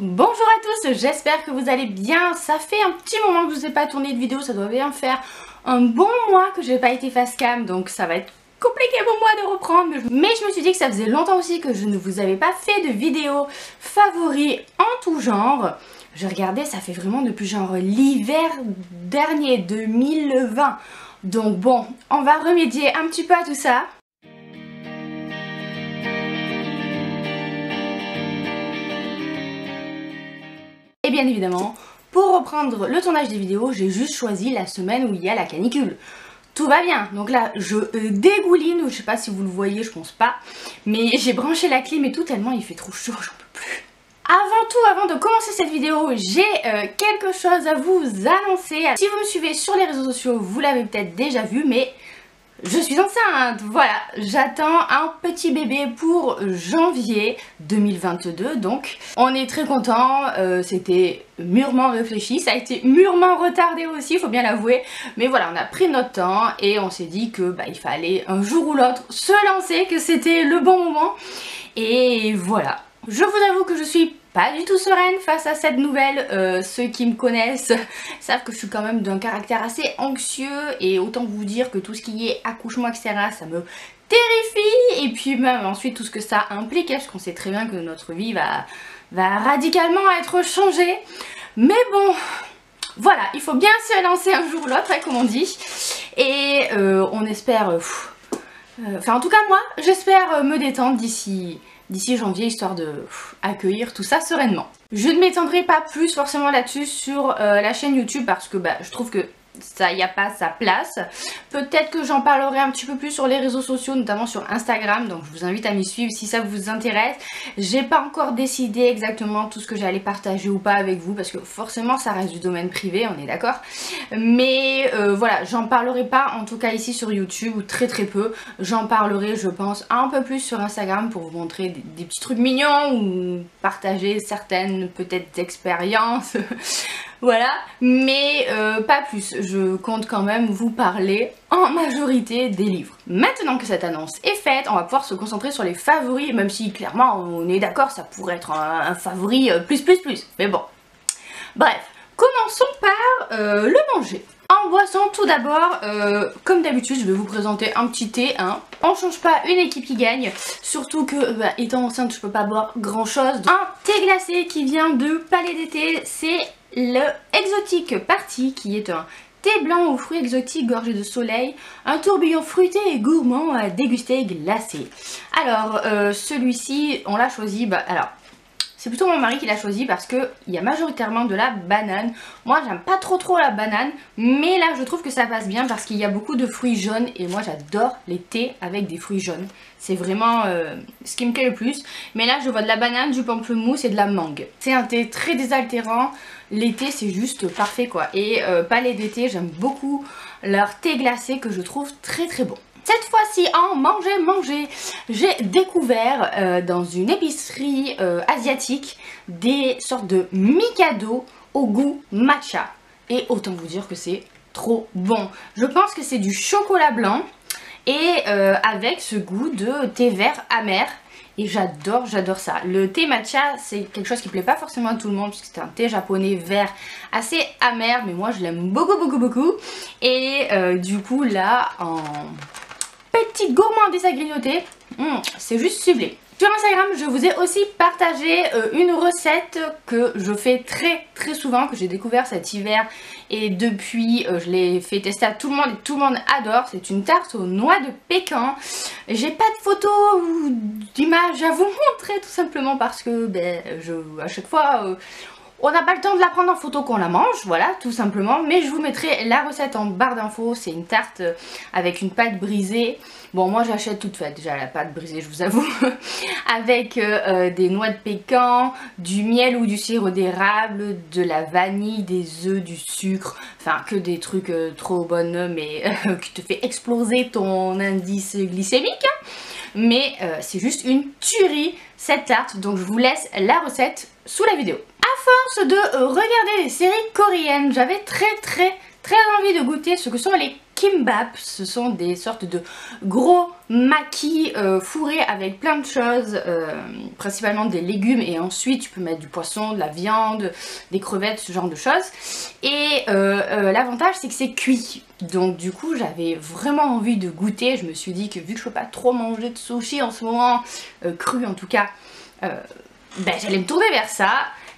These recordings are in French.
Bonjour à tous, j'espère que vous allez bien. Ça fait un petit moment que je vous ai pas tourné de vidéo, ça doit bien faire un bon mois que j'ai pas été face cam, donc ça va être compliqué pour moi de reprendre. Mais je me suis dit que ça faisait longtemps aussi que je ne vous avais pas fait de vidéo favoris en tout genre. J'ai regardé, ça fait vraiment depuis genre l'hiver dernier 2020. Donc bon, on va remédier un petit peu à tout ça. Et bien évidemment, pour reprendre le tournage des vidéos, j'ai juste choisi la semaine où il y a la canicule. Tout va bien, donc là je dégouline, je sais pas si vous le voyez, je pense pas, mais j'ai branché la clim et tout tellement il fait trop chaud, j'en peux plus. Avant tout, avant de commencer cette vidéo, j'ai quelque chose à vous annoncer. Si vous me suivez sur les réseaux sociaux, vous l'avez peut-être déjà vu, mais je suis enceinte, voilà, j'attends un petit bébé pour janvier 2022, donc on est très content, c'était mûrement réfléchi, ça a été mûrement retardé aussi, il faut bien l'avouer, mais voilà, on a pris notre temps et on s'est dit que il fallait un jour ou l'autre se lancer, que c'était le bon moment, et voilà. Je vous avoue que je suis pas du tout sereine face à cette nouvelle. Ceux qui me connaissent savent que je suis quand même d'un caractère assez anxieux et autant vous dire que tout ce qui est accouchement etc ça me terrifie, et puis même ensuite tout ce que ça implique, parce qu'on sait très bien que notre vie va radicalement être changée. Mais bon, voilà, il faut bien se lancer un jour ou l'autre, comme on dit, et on espère, enfin en tout cas moi j'espère me détendre d'ici janvier, histoire de accueillir tout ça sereinement. Je ne m'étendrai pas plus forcément là-dessus sur la chaîne YouTube parce que je trouve que ça y a pas sa place. Peut-être que j'en parlerai un petit peu plus sur les réseaux sociaux, notamment sur Instagram, donc je vous invite à m'y suivre si ça vous intéresse. J'ai pas encore décidé exactement tout ce que j'allais partager ou pas avec vous, parce que forcément ça reste du domaine privé, on est d'accord, mais voilà, j'en parlerai pas en tout cas ici sur YouTube, ou très peu. J'en parlerai je pense un peu plus sur Instagram pour vous montrer des petits trucs mignons ou partager certaines peut-être expériences voilà, mais pas plus. Je compte quand même vous parler en majorité des livres. Maintenant que cette annonce est faite, on va pouvoir se concentrer sur les favoris, même si clairement on est d'accord, ça pourrait être un favori plus. Mais bon, bref, commençons par le manger. En boisson, tout d'abord, comme d'habitude, je vais vous présenter un petit thé. On change pas une équipe qui gagne, surtout que, étant enceinte, je peux pas boire grand chose. Un thé glacé qui vient de Palais d'été, c'est le Exotique Party, qui est un thé blanc aux fruits exotiques gorgé de soleil, un tourbillon fruité et gourmand à déguster glacé. Alors, celui-ci, on l'a choisi, alors... c'est plutôt mon mari qui l'a choisi parce qu'il y a majoritairement de la banane. Moi j'aime pas trop la banane, mais là je trouve que ça passe bien parce qu'il y a beaucoup de fruits jaunes et moi j'adore les thés avec des fruits jaunes. C'est vraiment ce qui me plaît le plus. Mais là je vois de la banane, du pamplemousse et de la mangue. C'est un thé très désaltérant. L'été c'est juste parfait quoi. Et Palais d'été, j'aime beaucoup leur thé glacé que je trouve très bon. Cette fois-ci en manger, j'ai découvert dans une épicerie asiatique des sortes de Mikado au goût matcha. Et autant vous dire que c'est trop bon. Je pense que c'est du chocolat blanc et avec ce goût de thé vert amer. Et j'adore ça. Le thé matcha, c'est quelque chose qui plaît pas forcément à tout le monde, puisque c'est un thé japonais vert assez amer, mais moi je l'aime beaucoup. Et du coup là, en petite gourmandise à grignoter, c'est juste sublime. Sur Instagram, je vous ai aussi partagé une recette que je fais très souvent, que j'ai découvert cet hiver, et depuis je l'ai fait tester à tout le monde et tout le monde adore. C'est une tarte aux noix de pécan. J'ai pas de photos ou d'images à vous montrer, tout simplement parce que à chaque fois on n'a pas le temps de la prendre en photo qu'on la mange, voilà, tout simplement. Mais je vous mettrai la recette en barre d'infos. C'est une tarte avec une pâte brisée. Bon, moi j'achète toute faite, déjà la pâte brisée, je vous avoue. Avec des noix de pécan, du miel ou du sirop d'érable, de la vanille, des œufs, du sucre. Enfin, que des trucs trop bonnes, mais qui te fait exploser ton indice glycémique. Mais c'est juste une tuerie cette tarte. Donc je vous laisse la recette sous la vidéo. À force de regarder des séries coréennes, j'avais très envie de goûter ce que sont les kimbap. Ce sont des sortes de gros maquis fourrés avec plein de choses, principalement des légumes, et ensuite tu peux mettre du poisson, de la viande, des crevettes, ce genre de choses. Et l'avantage c'est que c'est cuit. Donc du coup j'avais vraiment envie de goûter. Je me suis dit que vu que je peux pas trop manger de sushi en ce moment, cru en tout cas, ben, j'allais me tourner vers ça.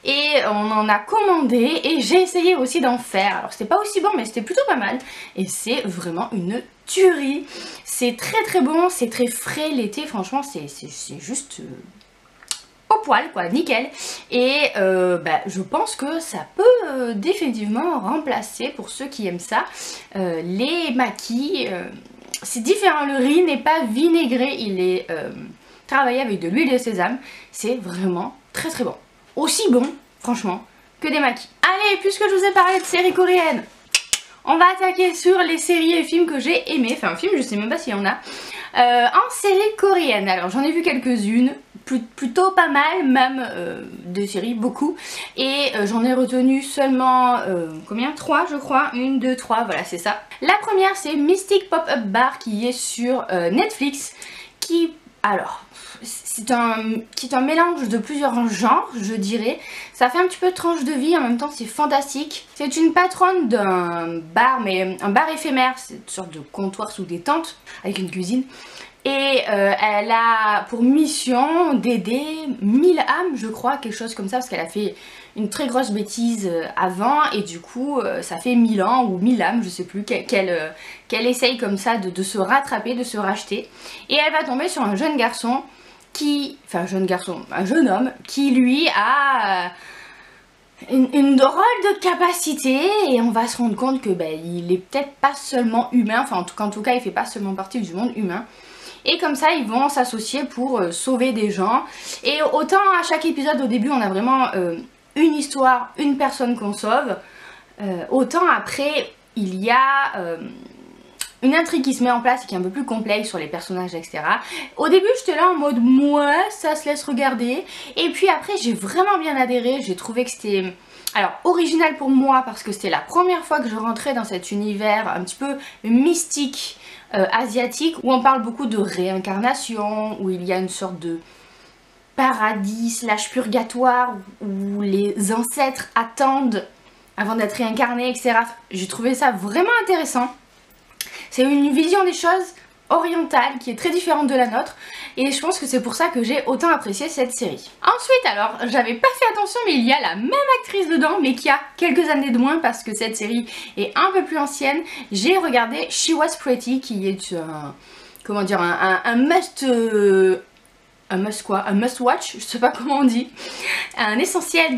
Et on en a commandé et j'ai essayé aussi d'en faire. Alors c'était pas aussi bon mais c'était plutôt pas mal. Et c'est vraiment une tuerie. C'est très bon, c'est très frais l'été. Franchement c'est juste au poil quoi, nickel. Et bah, je pense que ça peut définitivement remplacer, pour ceux qui aiment ça, les maquis. C'est différent, le riz n'est pas vinaigré, il est travaillé avec de l'huile de sésame. C'est vraiment très bon. Aussi bon, franchement, que des maquis. Allez, puisque je vous ai parlé de séries coréennes, on va attaquer sur les séries et films que j'ai aimés. Enfin, film, je sais même pas s'il y en a. En séries coréennes, alors j'en ai vu quelques-unes, plutôt pas mal, même de séries, beaucoup. Et j'en ai retenu seulement, combien? 3 je crois, 1, 2, 3, voilà c'est ça. La première c'est Mystic Pop-Up Bar qui est sur Netflix, qui... Alors, c'est un mélange de plusieurs genres, je dirais. Ça fait un petit peu tranche de vie, en même temps c'est fantastique. C'est une patronne d'un bar, mais un bar éphémère, c'est une sorte de comptoir sous des tentes, avec une cuisine. Et elle a pour mission d'aider 1000 âmes, je crois, quelque chose comme ça, parce qu'elle a fait une très grosse bêtise avant, et du coup ça fait 1000 ans ou 1000 âmes, je sais plus, qu'elle essaye comme ça de se rattraper, de se racheter. Et elle va tomber sur un jeune garçon qui... Enfin un jeune homme qui lui a... une drôle de capacité, et on va se rendre compte que ben, il est peut-être pas seulement humain, enfin en tout cas il fait pas seulement partie du monde humain. Et comme ça ils vont s'associer pour sauver des gens. Et autant à chaque épisode au début on a vraiment une histoire, une personne qu'on sauve, autant après il y a une intrigue qui se met en place et qui est un peu plus complexe sur les personnages, etc. Au début j'étais là en mode ouais, ça se laisse regarder, et puis après j'ai vraiment bien adhéré. J'ai trouvé que c'était... Alors original pour moi parce que c'était la première fois que je rentrais dans cet univers un petit peu mystique asiatique, où on parle beaucoup de réincarnation, où il y a une sorte de paradis slash purgatoire où les ancêtres attendent avant d'être réincarnés, etc. J'ai trouvé ça vraiment intéressant. C'est une vision des choses orientale qui est très différente de la nôtre, et je pense que c'est pour ça que j'ai autant apprécié cette série. Ensuite alors, j'avais pas fait attention mais il y a la même actrice dedans, mais qui a quelques années de moins parce que cette série est un peu plus ancienne. J'ai regardé She Was Pretty, qui est comment dire, un must... un must watch, je sais pas comment on dit, un essentiel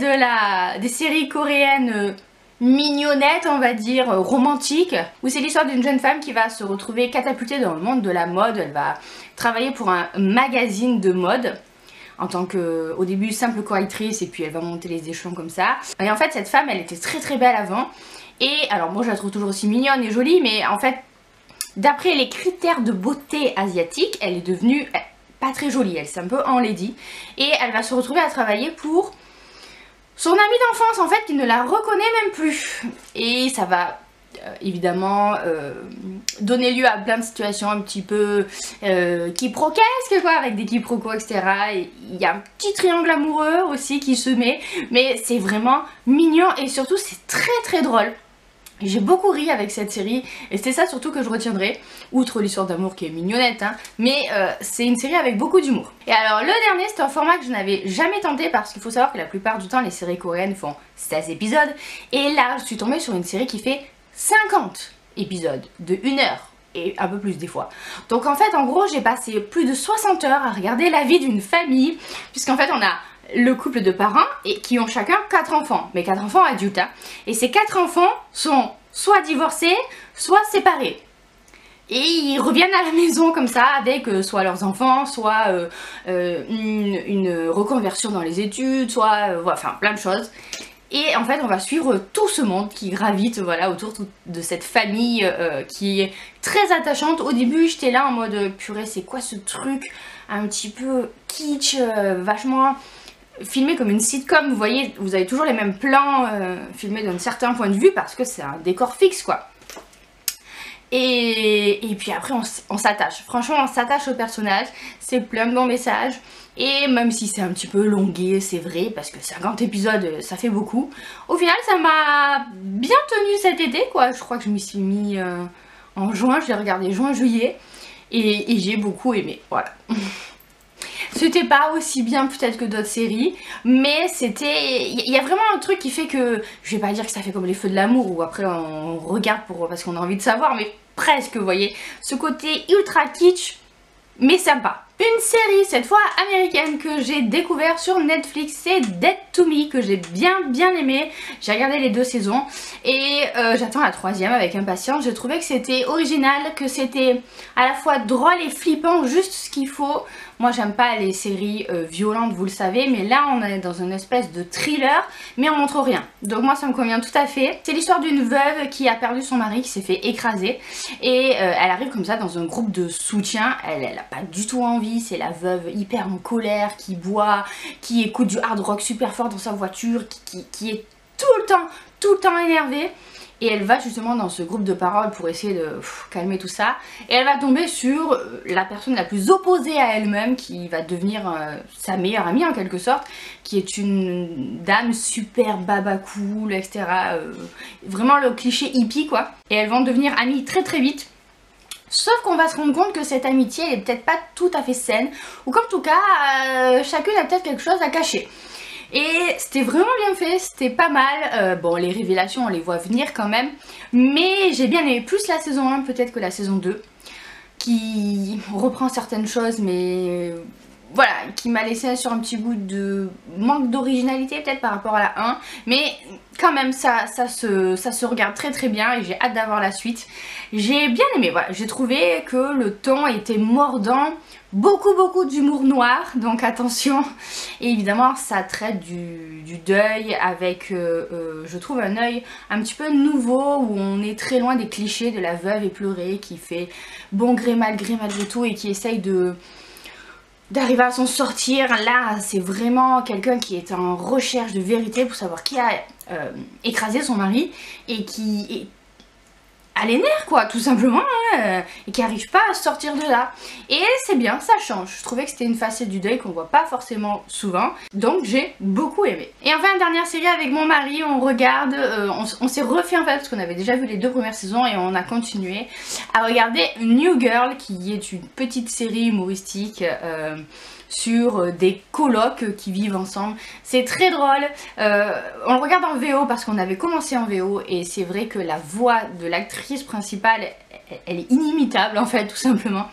des séries coréennes mignonnette, on va dire, romantique, où c'est l'histoire d'une jeune femme qui va se retrouver catapultée dans le monde de la mode. Elle va travailler pour un magazine de mode en tant que, au début, simple correctrice, et puis elle va monter les échelons comme ça. Et en fait cette femme elle était très belle avant, et alors moi je la trouve toujours aussi mignonne et jolie, mais en fait d'après les critères de beauté asiatique elle est devenue pas très jolie, elle s'est un peu enlaidie, et elle va se retrouver à travailler pour son amie d'enfance en fait, qui ne la reconnaît même plus. Et ça va évidemment donner lieu à plein de situations un petit peu quiproquesques quoi, avec des quiproquos, etc. Et il y a un petit triangle amoureux aussi qui se met, mais c'est vraiment mignon et surtout c'est très drôle. J'ai beaucoup ri avec cette série, et c'est ça surtout que je retiendrai, outre l'histoire d'amour qui est mignonnette, hein, mais c'est une série avec beaucoup d'humour. Et alors le dernier, c'est un format que je n'avais jamais tenté, parce qu'il faut savoir que la plupart du temps les séries coréennes font 16 épisodes, et là je suis tombée sur une série qui fait 50 épisodes de 1 heure, et un peu plus des fois. Donc en fait en gros j'ai passé plus de 60 heures à regarder la vie d'une famille, puisqu'en fait on a le couple de parents et qui ont chacun 4 enfants, mais 4 enfants adultes, hein. Et ces 4 enfants sont soit divorcés, soit séparés. Et ils reviennent à la maison comme ça avec soit leurs enfants, soit une reconversion dans les études, soit voilà, enfin plein de choses. Et en fait on va suivre tout ce monde qui gravite voilà, autour de cette famille qui est très attachante. Au début j'étais là en mode purée c'est quoi ce truc un petit peu kitsch, vachement filmé comme une sitcom, vous voyez, vous avez toujours les mêmes plans filmés d'un certain point de vue parce que c'est un décor fixe quoi. Et puis après on s'attache, franchement on s'attache au personnage, c'est plein de bons messages. Et même si c'est un petit peu longué, c'est vrai, parce que 50 épisodes ça fait beaucoup, au final ça m'a bien tenu cet été quoi. Je crois que je m'y suis mis en juin, je l'ai regardé juin-juillet et j'ai beaucoup aimé, voilà. C'était pas aussi bien peut-être que d'autres séries, mais c'était... Il y a vraiment un truc qui fait que... Je vais pas dire que ça fait comme les feux de l'amour, où après on regarde parce qu'on a envie de savoir, mais presque, vous voyez. Ce côté ultra kitsch, mais sympa. Une série, cette fois américaine, que j'ai découvert sur Netflix, c'est Dead to Me, que j'ai bien aimé. J'ai regardé les 2 saisons et j'attends la 3e avec impatience. J'ai trouvé que c'était original, que c'était à la fois drôle et flippant, juste ce qu'il faut. Moi j'aime pas les séries violentes, vous le savez, mais là on est dans une espèce de thriller, mais on montre rien. Donc moi ça me convient tout à fait. C'est l'histoire d'une veuve qui a perdu son mari, qui s'est fait écraser. Et elle arrive comme ça dans un groupe de soutien. Elle a pas du tout envie, c'est la veuve hyper en colère, qui boit, qui écoute du hard rock super fort dans sa voiture, qui est tout le temps énervée. Et elle va justement dans ce groupe de paroles pour essayer de calmer tout ça. Et elle va tomber sur la personne la plus opposée à elle-même, qui va devenir sa meilleure amie en quelque sorte, qui est une dame super baba cool, etc. Vraiment le cliché hippie quoi. Et elles vont devenir amies très vite. Sauf qu'on va se rendre compte que cette amitié elle est peut-être pas tout à fait saine, ou qu'en tout cas chacune a peut-être quelque chose à cacher. Et c'était vraiment bien fait, c'était pas mal. Bon, les révélations on les voit venir quand même, mais j'ai bien aimé plus la saison 1 peut-être que la saison 2, qui reprend certaines choses, mais voilà, qui m'a laissé sur un petit goût de manque d'originalité peut-être par rapport à la 1, mais quand même ça se regarde très bien et j'ai hâte d'avoir la suite. J'ai bien aimé, voilà, j'ai trouvé que le ton était mordant, beaucoup d'humour noir, donc attention. Et évidemment ça traite du deuil avec je trouve un œil un petit peu nouveau, où on est très loin des clichés de la veuve éplorée qui fait bon gré malgré tout et qui essaye d'arriver à s'en sortir. Là c'est vraiment quelqu'un qui est en recherche de vérité pour savoir qui a écrasé son mari et qui est à les nerfs quoi, tout simplement, hein, et qui arrive pas à sortir de là. Et c'est bien, ça change. Je trouvais que c'était une facette du deuil qu'on voit pas forcément souvent, donc j'ai beaucoup aimé. Et enfin, une dernière série avec mon mari, on regarde, on s'est refait en fait, parce qu'on avait déjà vu les 2 premières saisons et on a continué à regarder New Girl, qui est une petite série humoristique sur des colocs qui vivent ensemble. C'est très drôle, on le regarde en VO parce qu'on avait commencé en VO et c'est vrai que la voix de l'actrice principale elle est inimitable en fait, tout simplement.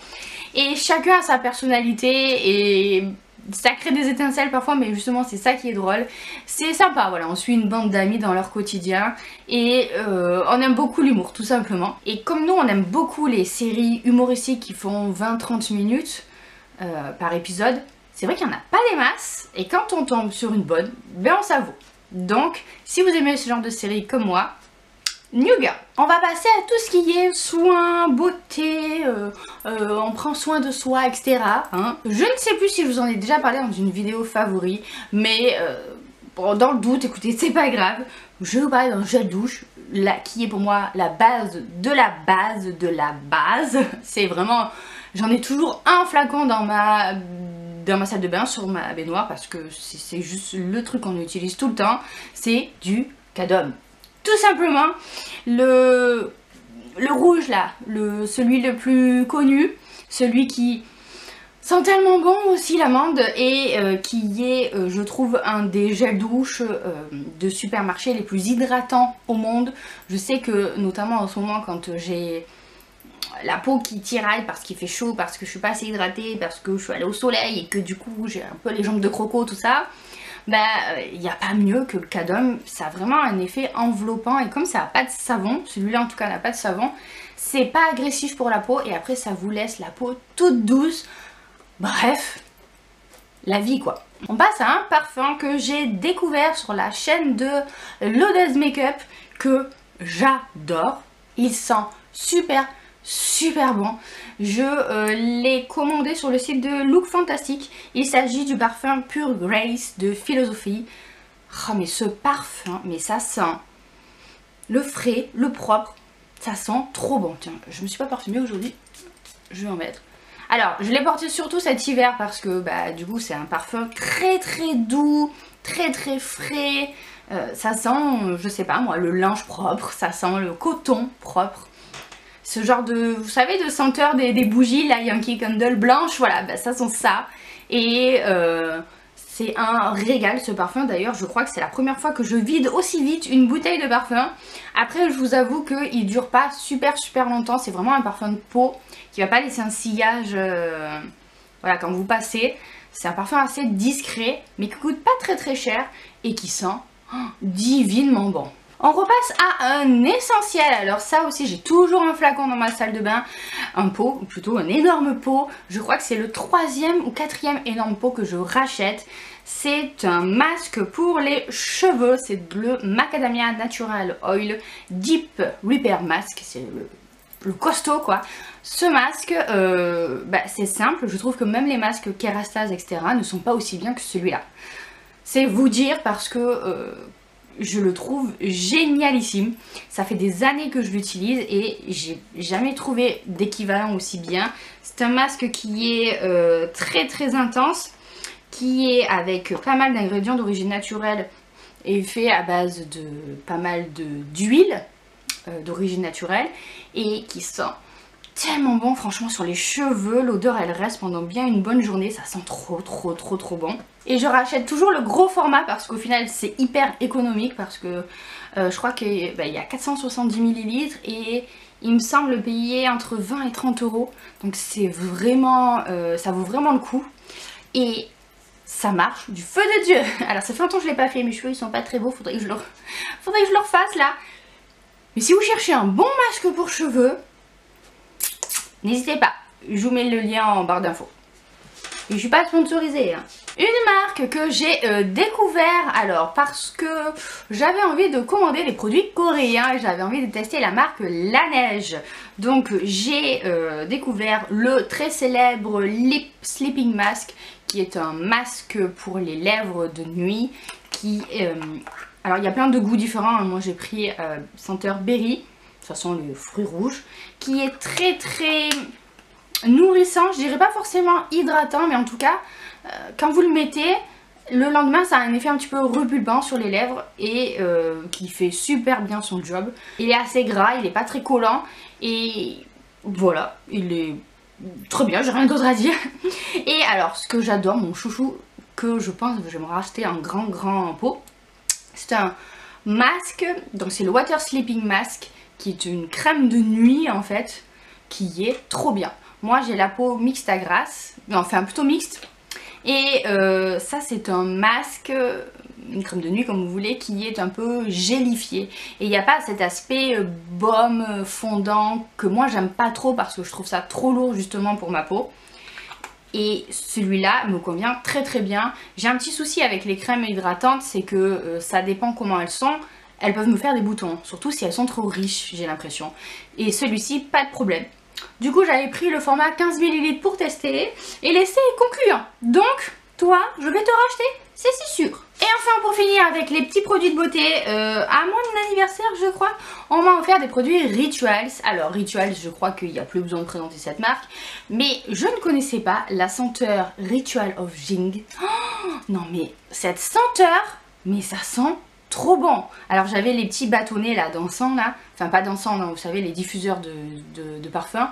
Et chacun a sa personnalité et ça crée des étincelles parfois, mais justement c'est ça qui est drôle. C'est sympa, voilà, on suit une bande d'amis dans leur quotidien et on aime beaucoup l'humour tout simplement. Et comme nous on aime beaucoup les séries humoristiques qui font 20-30 minutes par épisode, c'est vrai qu'il n'y en a pas des masses et quand on tombe sur une bonne, ben on savoure. Donc si vous aimez ce genre de série comme moi, New Girl. On va passer à tout ce qui est soins, beauté, on prend soin de soi, etc. Hein. Je ne sais plus si je vous en ai déjà parlé dans une vidéo favori, mais bon, dans le doute, écoutez, c'est pas grave. Je vais vous parler d'un gel douche, qui est pour moi la base de la base de la base. C'est vraiment... J'en ai toujours un flacon dans ma salle de bain, sur ma baignoire, parce que c'est juste le truc qu'on utilise tout le temps. C'est du Cadom. Tout simplement, le rouge là, celui le plus connu, celui qui sent tellement bon aussi, l'amande, et qui est, je trouve, un des gels douche de supermarché les plus hydratants au monde. Je sais que, notamment en ce moment, quand j'ai la peau qui tiraille parce qu'il fait chaud, parce que je suis pas assez hydratée, parce que je suis allée au soleil et que du coup j'ai un peu les jambes de croco, tout ça, bah il n'y a pas mieux que le Cadom. Ça a vraiment un effet enveloppant et comme ça n'a pas de savon, celui-là en tout cas n'a pas de savon, c'est pas agressif pour la peau et après ça vous laisse la peau toute douce. Bref, la vie quoi. On passe à un parfum que j'ai découvert sur la chaîne de L'Odeuse Makeup que j'adore. Il sent super bon. Je l'ai commandé sur le site de Look Fantastic. Il s'agit du parfum Pure Grace de Philosophy. Oh mais ce parfum, mais ça sent le frais, le propre. ça sent trop bon. Tiens, je me suis pas parfumée aujourd'hui, je vais en mettre. Alors, je l'ai porté surtout cet hiver parce que bah, du coup c'est un parfum très très doux, très très frais. Ça sent, je sais pas moi, le linge propre, ça sent le coton propre. Ce genre de, vous savez, de senteur des bougies, la Yankee Candle blanche, voilà, bah, ça sent ça. Et c'est un régal ce parfum. D'ailleurs, je crois que c'est la première fois que je vide aussi vite une bouteille de parfum. Après, je vous avoue qu'il dure pas super longtemps. C'est vraiment un parfum de peau qui va pas laisser un sillage voilà, quand vous passez. C'est un parfum assez discret, mais qui coûte pas très cher et qui sent divinement bon. On repasse à un essentiel. Alors ça aussi, j'ai toujours un flacon dans ma salle de bain. Un pot, ou plutôt un énorme pot. Je crois que c'est le 3e ou 4e énorme pot que je rachète. C'est un masque pour les cheveux. C'est le Macadamia Natural Oil Deep Repair Mask. C'est le costaud quoi. Ce masque, c'est simple. Je trouve que même les masques Kerastase, etc. ne sont pas aussi bien que celui-là. C'est vous dire parce que... je le trouve génialissime. Ça fait des années que je l'utilise et j'ai jamais trouvé d'équivalent aussi bien. C'est un masque qui est très intense, qui est avec pas mal d'ingrédients d'origine naturelle et fait à base de pas mal d'huile d'origine naturelle et qui sent tellement bon. Franchement, sur les cheveux, l'odeur elle reste pendant bien une bonne journée. Ça sent trop bon. Et je rachète toujours le gros format parce qu'au final c'est hyper économique parce que je crois qu'il y a 470 ml et il me semble payer entre 20 et 30 euros. Donc c'est vraiment, ça vaut vraiment le coup. Et ça marche du feu de Dieu. Alors ça fait longtemps que je l'ai pas fait, mes cheveux ils sont pas très beaux, faudrait que je le refasse là. Mais si vous cherchez un bon masque pour cheveux, n'hésitez pas, je vous mets le lien en barre d'infos. Et je suis pas sponsorisée hein. Une marque que j'ai découvert alors parce que j'avais envie de commander des produits coréens et j'avais envie de tester la marque Laneige. Donc j'ai découvert le très célèbre Lip Sleeping Mask qui est un masque pour les lèvres de nuit qui... alors il y a plein de goûts différents, hein. Moi j'ai pris senteur berry, de toute façon le fruit rouge, qui est très nourrissant, je dirais pas forcément hydratant, mais en tout cas quand vous le mettez, le lendemain ça a un effet un petit peu repulpant sur les lèvres et qui fait super bien son job. Il est assez gras, il est pas très collant et voilà, il est très bien, j'ai rien d'autre à dire. Et alors ce que j'adore, mon chouchou, que je pense que je vais me racheter un grand pot, c'est un masque, donc c'est le Water Sleeping Mask qui est une crème de nuit en fait, qui est trop bien. Moi j'ai la peau mixte à grasse, enfin plutôt mixte. Et ça c'est un masque, une crème de nuit comme vous voulez, qui est un peu gélifié. Et il n'y a pas cet aspect baume fondant que moi j'aime pas trop parce que je trouve ça trop lourd justement pour ma peau. Et celui-là me convient très bien. J'ai un petit souci avec les crèmes hydratantes, c'est que ça dépend comment elles sont. Elles peuvent me faire des boutons, surtout si elles sont trop riches, j'ai l'impression. Et celui-ci, pas de problème. Du coup, j'avais pris le format 15 ml pour tester et l'essai est concluant. Donc, toi, je vais te racheter, c'est si sûr. Et enfin, pour finir avec les petits produits de beauté, à mon anniversaire, je crois, on m'a offert des produits Rituals. Alors, Rituals, je crois qu'il n'y a plus besoin de présenter cette marque, mais je ne connaissais pas la senteur Ritual of Jing. Oh, non, mais cette senteur, mais ça sent trop bon. Alors j'avais les petits bâtonnets là d'encens là, enfin pas d'encens, non, vous savez les diffuseurs de parfum,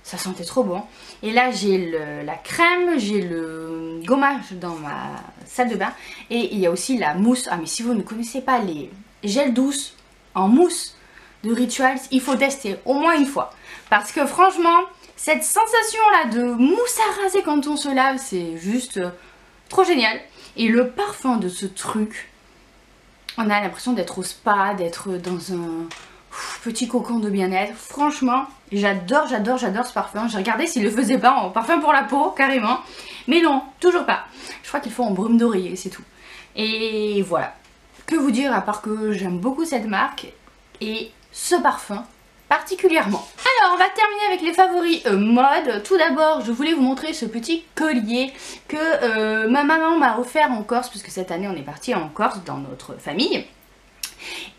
ça sentait trop bon. Et là j'ai la crème, j'ai le gommage dans ma salle de bain et il y a aussi la mousse. Ah mais si vous ne connaissez pas les gels douces en mousse de Rituals, il faut tester au moins une fois parce que franchement cette sensation là de mousse à raser quand on se lave, c'est juste trop génial. Et le parfum de ce truc, on a l'impression d'être au spa, d'être dans un petit cocon de bien-être. Franchement, j'adore ce parfum. J'ai regardé s'il le faisait pas en parfum pour la peau, carrément. Mais non, toujours pas. Je crois qu'il faut en brume d'oreiller, c'est tout. Et voilà. Que vous dire à part que j'aime beaucoup cette marque et ce parfum particulièrement. Alors on va terminer avec les favoris mode. Tout d'abord je voulais vous montrer ce petit collier que ma maman m'a offert en Corse, puisque cette année on est parti en Corse dans notre famille.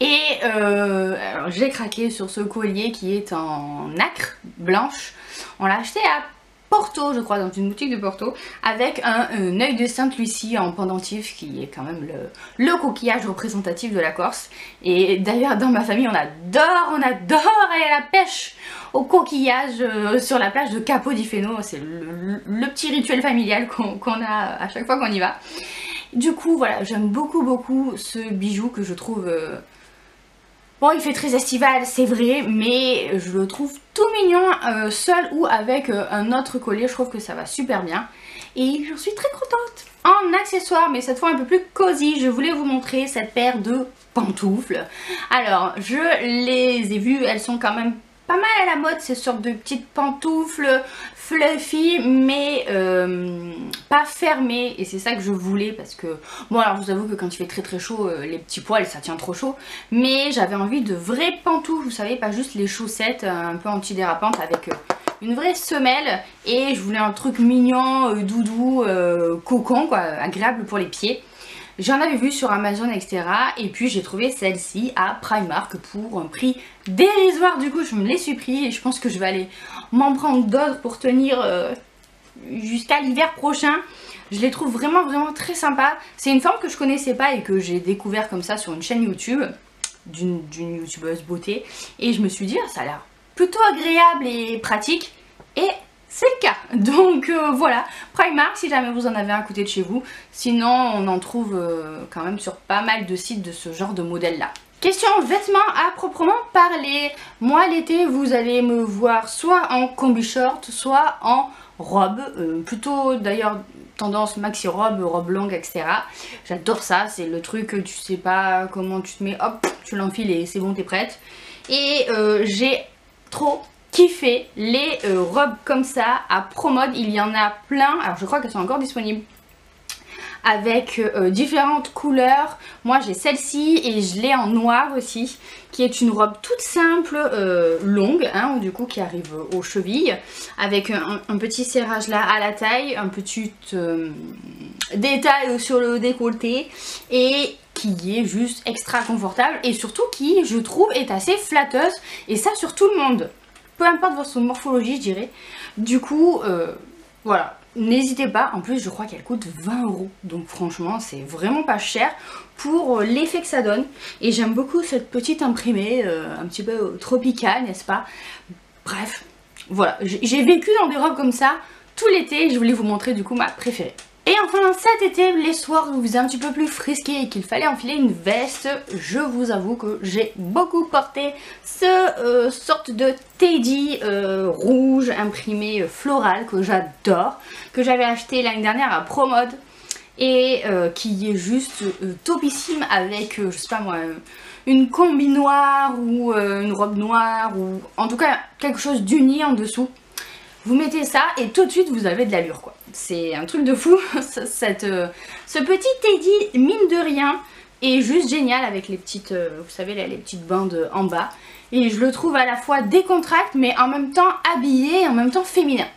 Et alors j'ai craqué sur ce collier qui est en nacre blanche. On l'a acheté à Porto, je crois, dans une boutique de Porto, avec un œil de Sainte-Lucie en pendentif qui est quand même le coquillage représentatif de la Corse. Et d'ailleurs dans ma famille on adore aller à la pêche au coquillage sur la plage de Capo di Feno. C'est le petit rituel familial qu'on a à chaque fois qu'on y va. Du coup voilà, j'aime beaucoup ce bijou que je trouve... Bon, il fait très estival, c'est vrai, mais je le trouve tout mignon seul ou avec un autre collier. Je trouve que ça va super bien. Et je suis très contente. En accessoire, mais cette fois un peu plus cosy, je voulais vous montrer cette paire de pantoufles. Alors, je les ai vues, elles sont quand même pas mal à la mode, ces sortes de petites pantoufles fluffy mais pas fermées, et c'est ça que je voulais parce que bon, alors je vous avoue que quand il fait très chaud, les petits poils ça tient trop chaud, mais j'avais envie de vraies pantoufles, vous savez, pas juste les chaussettes un peu antidérapantes avec une vraie semelle, et je voulais un truc mignon, doudou, cocon quoi, agréable pour les pieds. J'en avais vu sur Amazon, etc. Et puis j'ai trouvé celle-ci à Primark pour un prix dérisoire. Du coup, je me les suis pris et je pense que je vais aller m'en prendre d'autres pour tenir jusqu'à l'hiver prochain. Je les trouve vraiment très sympas. C'est une forme que je connaissais pas et que j'ai découvert comme ça sur une chaîne YouTube d'une youtubeuse beauté. Et je me suis dit, ah, ça a l'air plutôt agréable et pratique. Et c'est le cas, donc voilà, Primark si jamais vous en avez un à côté de chez vous, sinon on en trouve quand même sur pas mal de sites de ce genre de modèle là. Question vêtements à proprement parler, moi l'été vous allez me voir soit en combi short, soit en robe, plutôt d'ailleurs tendance maxi robe, robe longue, etc. J'adore ça, c'est le truc, tu sais pas comment tu te mets, hop, tu l'enfiles et c'est bon, t'es prête. Et j'ai trop kiffé les robes comme ça à Promode, il y en a plein, alors je crois qu'elles sont encore disponibles avec différentes couleurs. Moi j'ai celle-ci et je l'ai en noir aussi, qui est une robe toute simple, longue, hein, du coup qui arrive aux chevilles, avec un petit serrage là à la taille, un petit détail sur le décolleté, et qui est juste extra confortable et surtout qui, je trouve, est assez flatteuse, et ça sur tout le monde. Peu importe votre morphologie, je dirais. Du coup, voilà, n'hésitez pas. En plus, je crois qu'elle coûte 20 €. Donc franchement, c'est vraiment pas cher pour l'effet que ça donne. Et j'aime beaucoup cette petite imprimée, un petit peu tropicale, n'est-ce pas? Bref, voilà. J'ai vécu dans des robes comme ça tout l'été et je voulais vous montrer du coup ma préférée. Et enfin cet été, les soirs où vous êtes un petit peu plus frisqué et qu'il fallait enfiler une veste, je vous avoue que j'ai beaucoup porté ce sorte de teddy rouge imprimé floral que j'adore, que j'avais acheté l'année dernière à Promode et qui est juste topissime avec, je sais pas moi, une combi noire ou une robe noire ou en tout cas quelque chose d'uni en dessous. Vous mettez ça et tout de suite vous avez de l'allure quoi. C'est un truc de fou. Ce petit teddy, mine de rien, est juste génial avec les petites, vous savez, les petites bandes en bas. Et je le trouve à la fois décontracté mais en même temps habillé et en même temps féminin.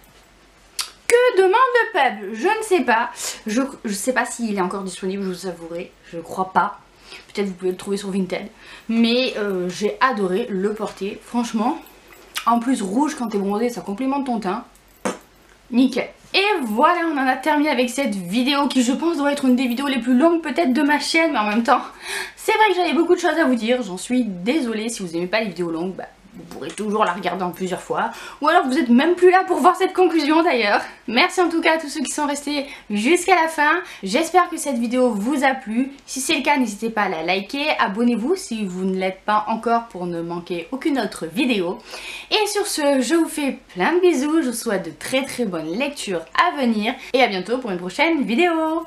Que demande le peuple? Je ne sais pas. Je sais pas s'il est encore disponible, je vous avouerai. Je crois pas. Peut-être vous pouvez le trouver sur Vinted. Mais j'ai adoré le porter. Franchement. En plus rouge quand t'es bronzé, ça complimente ton teint. Nickel. Et voilà, on en a terminé avec cette vidéo qui je pense doit être une des vidéos les plus longues peut-être de ma chaîne. Mais en même temps, c'est vrai que j'avais beaucoup de choses à vous dire. J'en suis désolée. Si vous n'aimez pas les vidéos longues, bah, vous pourrez toujours la regarder en plusieurs fois. Ou alors vous êtes même plus là pour voir cette conclusion d'ailleurs. Merci en tout cas à tous ceux qui sont restés jusqu'à la fin. J'espère que cette vidéo vous a plu. Si c'est le cas, n'hésitez pas à la liker. Abonnez-vous si vous ne l'êtes pas encore pour ne manquer aucune autre vidéo. Et sur ce, je vous fais plein de bisous. Je vous souhaite de très bonnes lectures à venir. Et à bientôt pour une prochaine vidéo.